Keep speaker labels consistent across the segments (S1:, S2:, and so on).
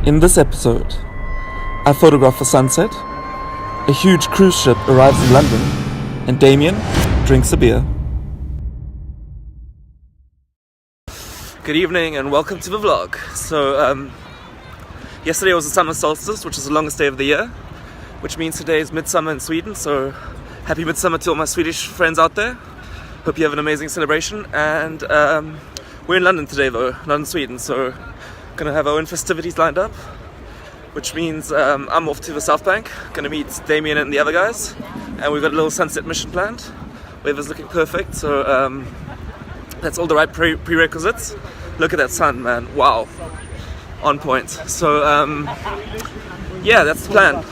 S1: In this episode, I photograph a sunset, a huge cruise ship arrives in London, and Damien drinks a beer. Good evening and welcome to the vlog. So, yesterday was the summer solstice, which is the longest day of the year, which means today is midsummer in Sweden, so happy midsummer to all my Swedish friends out there. Hope you have an amazing celebration, and we're in London today though, not in Sweden, so gonna have our own festivities lined up, which means I'm off to the South Bank, gonna meet Damien and the other guys, and we've got a little sunset mission planned. Weather's looking perfect, so that's all the right prerequisites. Look at that sun, man, wow, on point. So yeah, that's the plan.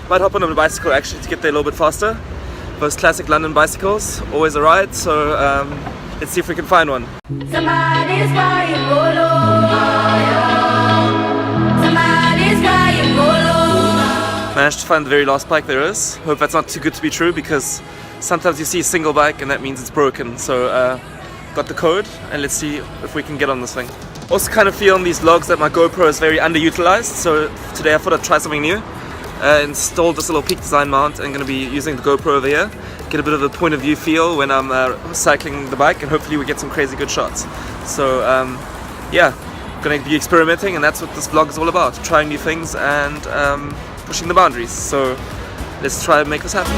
S1: Might hop on a bicycle actually to get there a little bit faster. Those classic London bicycles, always a ride, so let's see if we can find one.
S2: Somebody's crying, somebody's crying,
S1: Managed to find the very last bike there is. Hope that's not too good to be true, because sometimes you see a single bike and that means it's broken. So got the code and let's see if we can get on this thing. Also kind of feel on these vlogs that my GoPro is very underutilized, so today I thought I'd try something new. Installed this little Peak Design mount and going to be using the GoPro over here. Get a bit of a point of view feel when I'm cycling the bike, and hopefully we get some crazy good shots. So yeah, going to be experimenting, and that's what this vlog is all about. Trying new things and pushing the boundaries. So let's try and make this happen.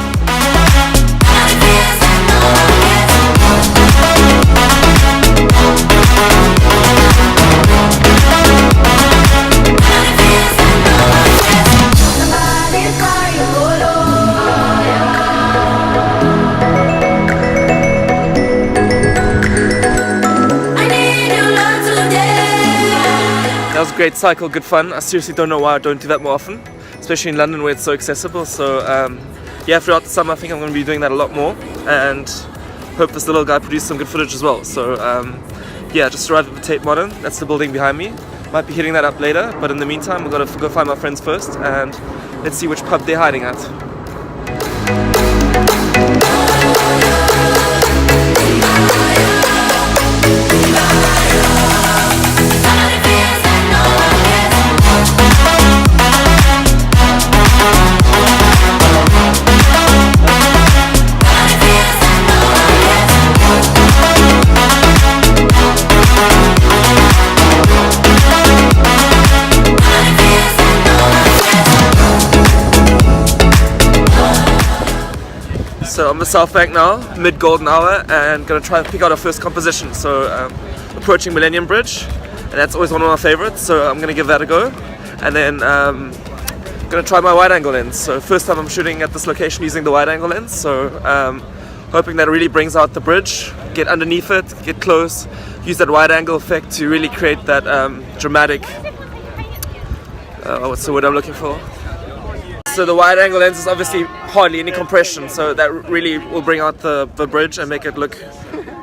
S1: That was a great cycle, good fun. I seriously don't know why I don't do that more often, especially in London where it's so accessible. So yeah, throughout the summer I think I'm going to be doing that a lot more, and hope this little guy produced some good footage as well. So yeah, just arrived at the Tate Modern. That's the building behind me. Might be hitting that up later, but in the meantime we've got to go find my friends first, and let's see which pub they're hiding at. So on the South Bank now, mid-golden hour, and gonna try and pick out our first composition. So approaching Millennium Bridge, and that's always one of my favorites, so I'm gonna give that a go. And then gonna try my wide-angle lens. So first time I'm shooting at this location using the wide-angle lens, so hoping that it really brings out the bridge, get underneath it, get close, use that wide-angle effect to really create that dramatic, what's the word I'm looking for? So the wide angle lens is obviously hardly any compression, so that really will bring out the bridge and make it look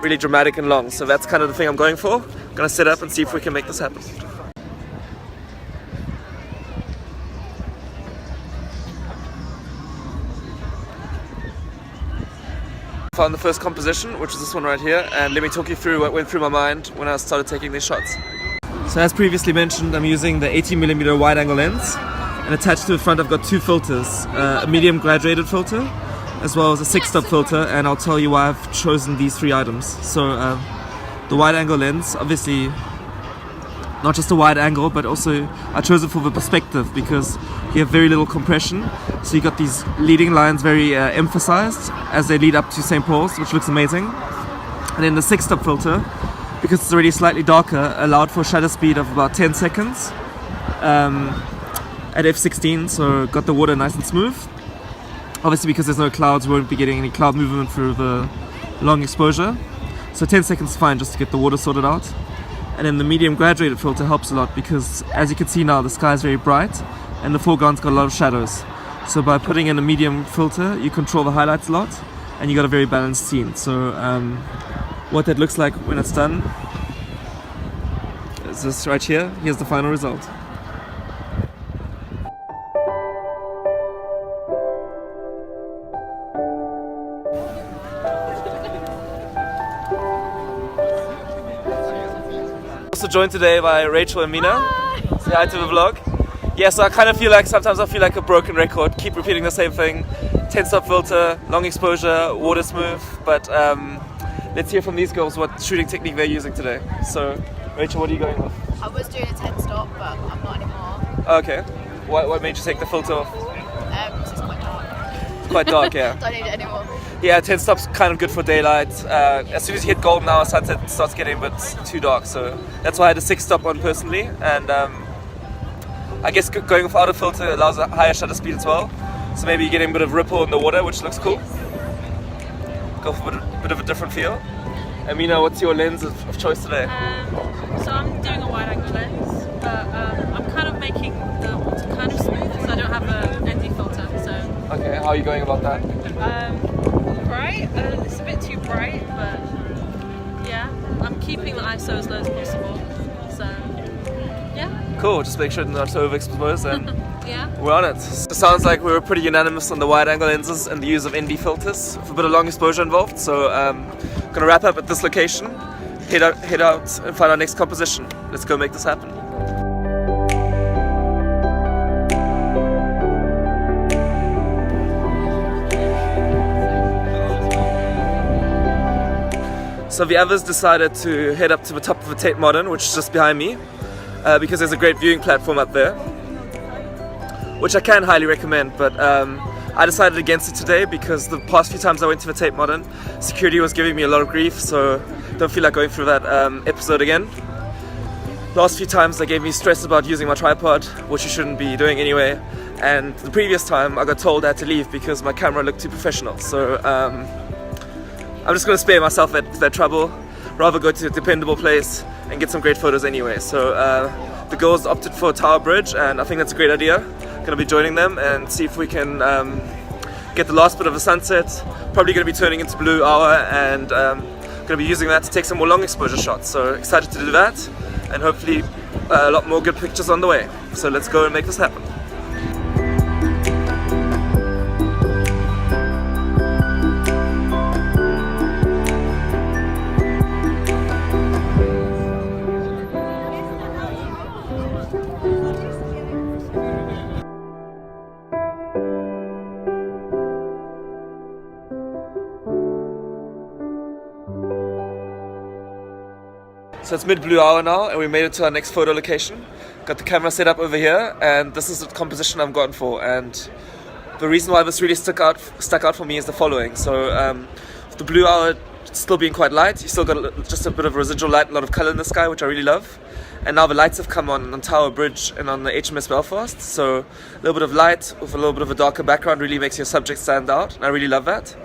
S1: really dramatic and long. So that's kind of the thing I'm going for. I'm gonna set up and see if we can make this happen. Found the first composition, which is this one right here, and let me talk you through what went through my mind when I started taking these shots. So as previously mentioned, I'm using the 18mm wide angle lens. And attached to the front I've got two filters, a medium graduated filter as well as a 6-stop filter, and I'll tell you why I've chosen these three items. So the wide angle lens, obviously not just a wide angle, but also I chose it for the perspective because you have very little compression, so you got these leading lines very emphasized as they lead up to St. Paul's, which looks amazing. And then the 6-stop filter, because it's already slightly darker, allowed for a shutter speed of about 10 seconds. At f16, so got the water nice and smooth. Obviously because there's no clouds, we won't be getting any cloud movement through the long exposure. So 10 seconds is fine just to get the water sorted out. And then the medium graduated filter helps a lot because as you can see now the sky is very bright and the foreground's got a lot of shadows. So by putting in a medium filter you control the highlights a lot and you got a very balanced scene. So what that looks like when it's done is this right here. Here's the final result. Also joined today by Rachel and Mina. Say hi to the vlog. Yeah, so I kind of feel like sometimes I feel like a broken record, keep repeating the same thing. 10-stop filter, long exposure, water smooth. But let's hear from these girls what shooting technique they're using today. So, Rachel, what are you going with?
S3: I was doing a 10-stop, but I'm not anymore.
S1: Okay. What made you take the filter off?
S3: It's just quite dark.
S1: Quite dark, yeah.
S3: Don't need it anymore.
S1: Yeah, 10-stop's kind of good for daylight. As soon as you hit golden hour, sunset starts getting a bit too dark. So that's why I had a 6-stop on personally. And I guess going without a filter allows a higher shutter speed as well. So maybe you're getting a bit of ripple in the water, which looks cool. Go for a bit of a different feel. Amina, what's your lens of choice today?
S4: So I'm doing a wide angle lens, but I'm kind of making the water kind of smooth because I don't have an ND filter. So
S1: Okay, how are you going about that?
S4: bright, it's a bit too bright, but yeah, I'm keeping the ISO as low as possible. So yeah,
S1: Cool, just make sure not to overexpose and
S4: yeah.
S1: we're on it. So it sounds like we were pretty unanimous on the wide angle lenses and the use of ND filters with a bit of long exposure involved. So gonna wrap up at this location, head out and find our next composition. Let's go make this happen. So the others decided to head up to the top of the Tate Modern, which is just behind me, because there's a great viewing platform up there, which I can highly recommend, but I decided against it today because the past few times I went to the Tate Modern, security was giving me a lot of grief, so don't feel like going through that episode again. Last few times they gave me stress about using my tripod, which you shouldn't be doing anyway, and the previous time I got told I had to leave because my camera looked too professional, so I'm just going to spare myself that trouble, rather go to a dependable place and get some great photos anyway. So the girls opted for Tower Bridge, and I think that's a great idea. Going to be joining them and see if we can get the last bit of the sunset. Probably going to be turning into blue hour, and going to be using that to take some more long exposure shots. So excited to do that, and hopefully a lot more good pictures on the way. So let's go and make this happen. So it's mid-blue hour now, and we made it to our next photo location. Got the camera set up over here, and this is the composition I've gone for. And the reason why this really stuck out for me is the following. So the blue hour still being quite light, you still got just a bit of residual light, a lot of color in the sky, which I really love. And now the lights have come on Tower Bridge and on the HMS Belfast. So a little bit of light with a little bit of a darker background really makes your subject stand out, and I really love that.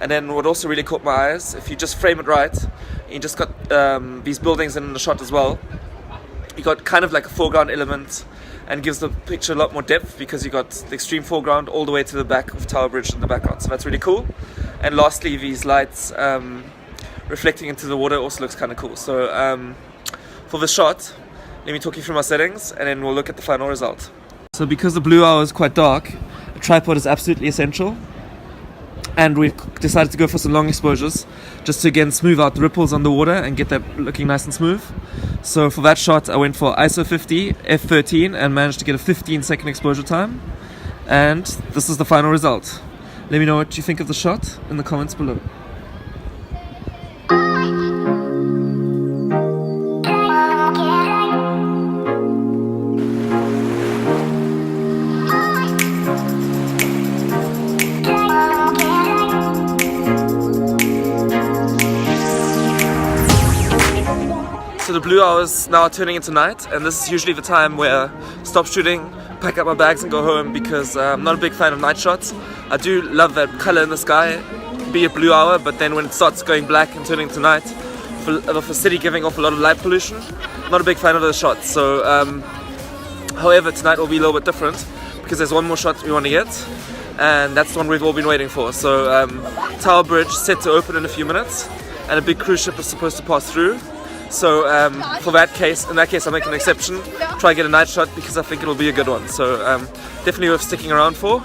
S1: And then what also really caught my eyes, if you just frame it right, you just got these buildings in the shot as well. You got kind of like a foreground element, and gives the picture a lot more depth because you got the extreme foreground all the way to the back of Tower Bridge in the background. So that's really cool. And lastly, these lights reflecting into the water also looks kind of cool. So for this shot, let me talk you through my settings, and then we'll look at the final result. So because the blue hour is quite dark, a tripod is absolutely essential. And we've decided to go for some long exposures just to again smooth out the ripples on the water and get that looking nice and smooth. So for that shot I went for ISO 50, f13, and managed to get a 15-second exposure time. And this is the final result. Let me know what you think of the shot in the comments below. So the blue hour is now turning into night, and this is usually the time where I stop shooting, pack up my bags and go home, because I'm not a big fan of night shots. I do love that color in the sky, be it blue hour, but then when it starts going black and turning to night, with the city giving off a lot of light pollution, I'm not a big fan of those shots. So however, tonight will be a little bit different because there's one more shot we want to get, and that's the one we've all been waiting for. So Tower Bridge set to open in a few minutes, and a big cruise ship is supposed to pass through. So in that case I'll make an exception, try and get a night shot because I think it'll be a good one. So definitely worth sticking around for.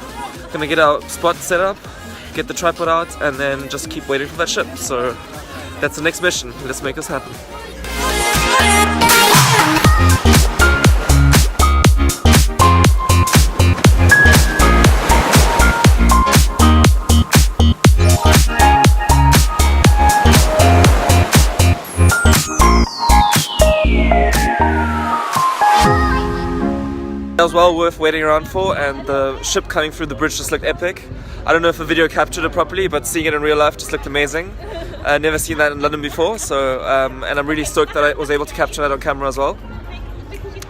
S1: Gonna get our spot set up, get the tripod out, and then just keep waiting for that ship. So that's the next mission. Let's make this happen. that was well worth waiting around for, and the ship coming through the bridge just looked epic. I don't know if the video captured it properly, but seeing it in real life just looked amazing. Never seen that in London before, so and I'm really stoked that I was able to capture that on camera as well.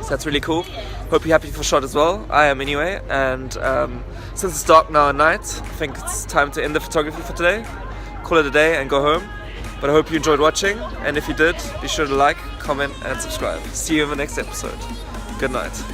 S1: So that's really cool. Hope you're happy for shot as well. I am anyway, and since it's dark now at night, I think it's time to end the photography for today. Call it a day and go home. But I hope you enjoyed watching, and if you did, be sure to like, comment and subscribe. See you in the next episode. Good night.